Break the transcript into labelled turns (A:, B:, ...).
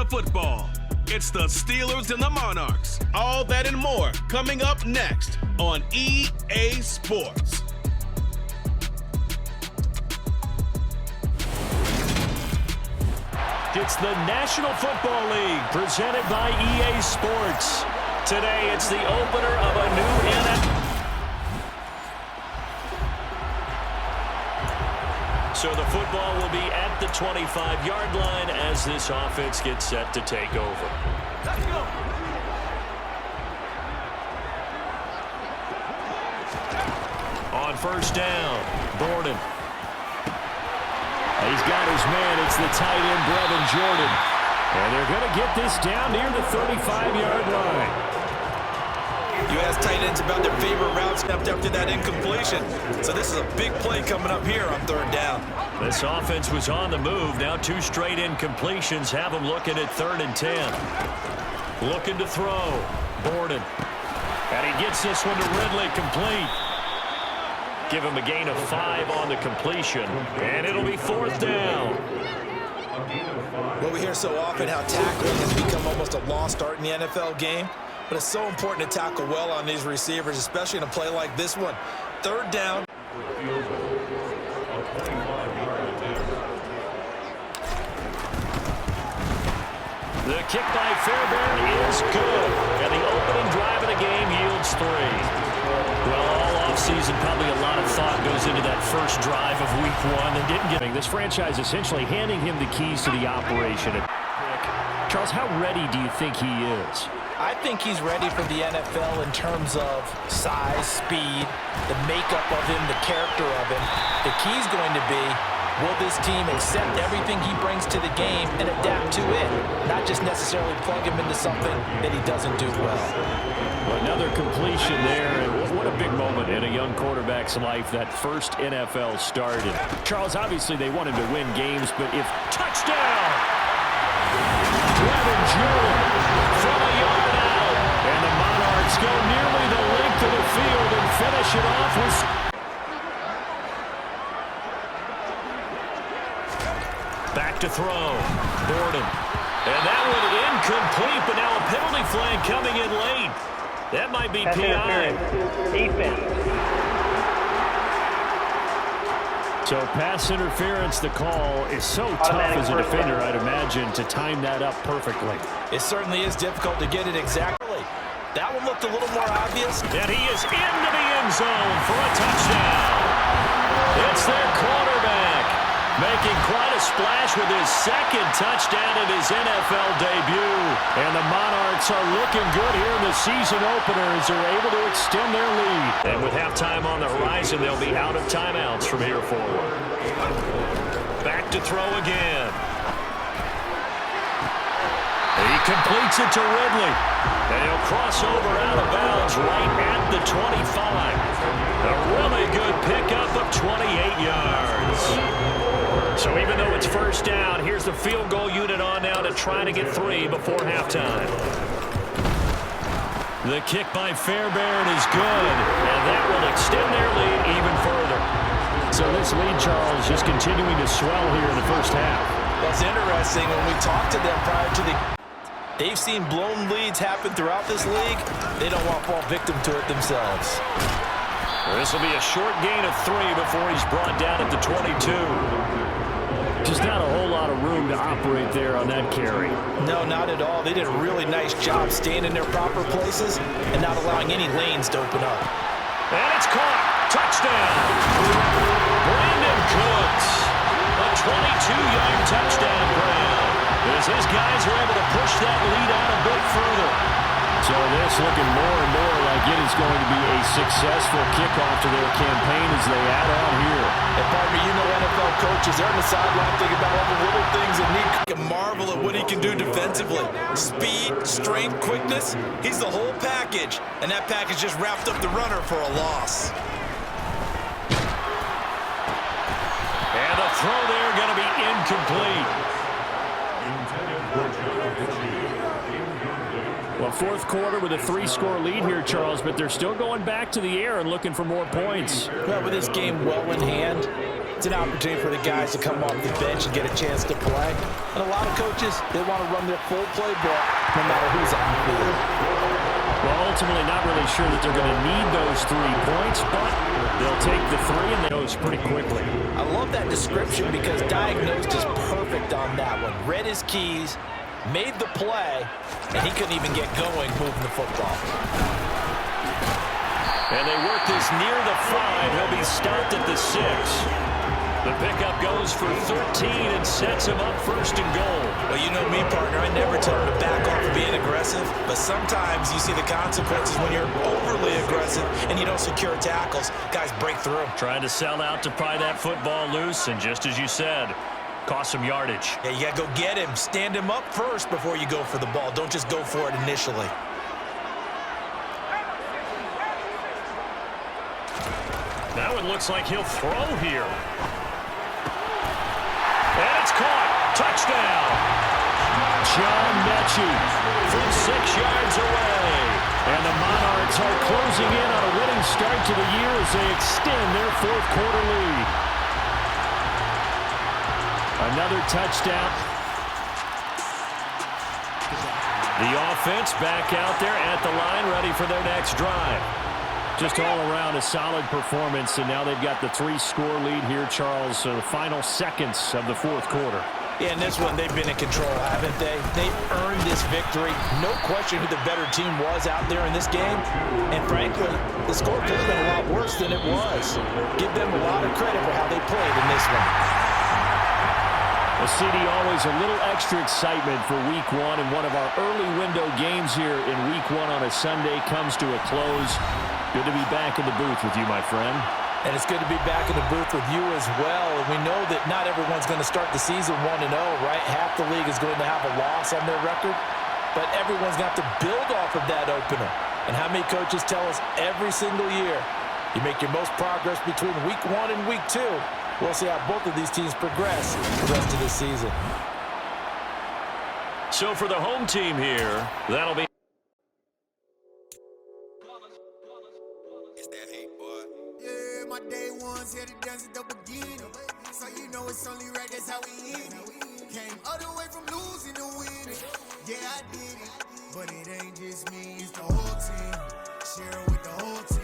A: of football. It's the Steelers and the Monarchs. All that and more coming up next on EA Sports.
B: It's the National Football League presented by EA Sports. Today it's the opener of a new NFL. So the football will be at the 25-yard line as this offense gets set to take over.
A: Let's go.
B: On first down, Borden. He's got his man. It's the tight end, Brevin Jordan. And they're going to get this down near the 35-yard line.
C: You ask tight ends about their favorite routes after that incompletion. So this is a big play coming up here on third down.
B: This offense was on the move. Now two straight incompletions have them looking at 3rd and 10. Looking to throw. Borden. And he gets this one to Ridley, complete. Give him a gain of 5 on the completion. And it'll be 4th down.
C: Well, we hear so often how tackling has become almost a lost art in the NFL game. But it's so important to tackle well on these receivers, especially in a play like this one. 3rd down.
B: The kick by Fairbairn is good. And the opening drive of the game yields 3. Well, all offseason, probably a lot of thought goes into that first drive of week 1. They didn't get this franchise essentially handing him the keys to the operation. Charles, how ready do you think he is?
D: I think he's ready for the NFL in terms of size, speed, the makeup of him, the character of him. The key's going to be, will this team accept everything he brings to the game and adapt to it? Not just necessarily plug him into something that he doesn't do well.
B: Another completion there, and what a big moment in a young quarterback's life, that first NFL start. And Charles, obviously they wanted to win games, but if touchdown! Brevin Jordan from a yard out, and the Monarchs go nearly the length of the field and finish it off with... Back to throw, Borden. And that one incomplete, but now a penalty flag coming in late. That might be PI.
E: Defense.
B: So pass interference, the call is so tough as a defender, I'd imagine, to time that up perfectly.
D: It certainly is difficult to get it exactly. That one looked a little more obvious.
B: And he is into the end zone for a touchdown. It's their quarterback, making quite a splash with his second touchdown in his NFL debut. And the Monarchs are looking good here in the season opener as they're able to extend their lead. And with halftime on the horizon, they'll be out of timeouts from here forward. Back to throw again. He completes it to Ridley. And he'll cross over out of bounds right at the 25. A really good pickup of 28 yards. So even though it's first down, here's the field goal unit on now to try to get 3 before halftime. The kick by Fairbairn is good, and that will extend their lead even further. So this lead, Charles, just continuing to swell here in the first half.
D: Well, it's interesting when we talked to them prior to the... They've seen blown leads happen throughout this league. They don't want to fall victim to it themselves.
B: This will be a short gain of 3 before he's brought down at the 22. Just not a whole lot of room to operate there on that carry.
D: No, not at all. They did a really nice job staying in their proper places and not allowing any lanes to open up.
B: And it's caught. Touchdown. Brandon Cooks. A 22-yard touchdown grab. As his guys are able to push that lead out a bit further. So this looking more and more like it is going to be a successful kickoff to their campaign as they add on here.
D: And partner, you know NFL coaches, they're on the sideline thinking about all the little things that need to marvel at what he can do defensively. Speed, strength, quickness, he's the whole package. And that package just wrapped up the runner for a loss.
B: And the throw there going to be incomplete. Well, fourth quarter with a 3-score lead here, Charles, but they're still going back to the air and looking for more points.
D: Well, with this game well in hand, It's an opportunity for the guys to come off the bench and get a chance to play. And a lot of coaches, they want to run their full playbook no matter who's on the field.
B: Well, ultimately not really sure that they're going to need those 3 points, but they'll take the 3 and they goes pretty quickly.
D: I love that description because diagnosed is perfect on that one. Read his keys, made the play, and he couldn't even get going moving the football.
B: And they work this near the 5. He'll be stopped at the 6. The pickup goes for 13 and sets him up 1st and goal.
C: Well, you know me, partner. I never tell him to back off of being aggressive, but sometimes you see the consequences when you're overly aggressive and you don't secure tackles. Guys break through.
B: Trying to sell out to pry that football loose, and just as you said, cost some yardage.
C: Yeah, you got to go get him. Stand him up first before you go for the ball. Don't just go for it initially.
B: Now it looks like he'll throw here. And it's caught. Touchdown. John Mechie from 6 yards away. And the Monarchs are closing in on a winning start to the year as they extend their 4th quarter lead. Another touchdown. The offense back out there at the line, ready for their next drive. Just all around a solid performance, and now they've got the 3-score lead here, Charles. So the final seconds of the 4th quarter.
D: Yeah, in this one, they've been in control, haven't they? They earned this victory. No question who the better team was out there in this game. And frankly, the score could have been a lot worse than it was. Give them a lot of credit for how they played in this one.
B: Well, CD, always a little extra excitement for Week 1, and one of our early window games here in Week 1 on a Sunday comes to a close. Good to be back in the booth with you, my friend.
D: And it's good to be back in the booth with you as well. And we know that not everyone's going to start the season 1-0, right? Half the league is going to have a loss on their record. But everyone's got to build off of that opener. And how many coaches tell us every single year, you make your most progress between Week 1 and Week 2. We'll see how both of these teams progress the rest of the season.
B: So for the home team here, that'll be
F: my day ones here to dance at the beginning. So you know it's only right, that's how we hit it. Came all the way from losing to winning. Yeah, I did it. But it ain't just me, it's the whole team. Share it with the whole team.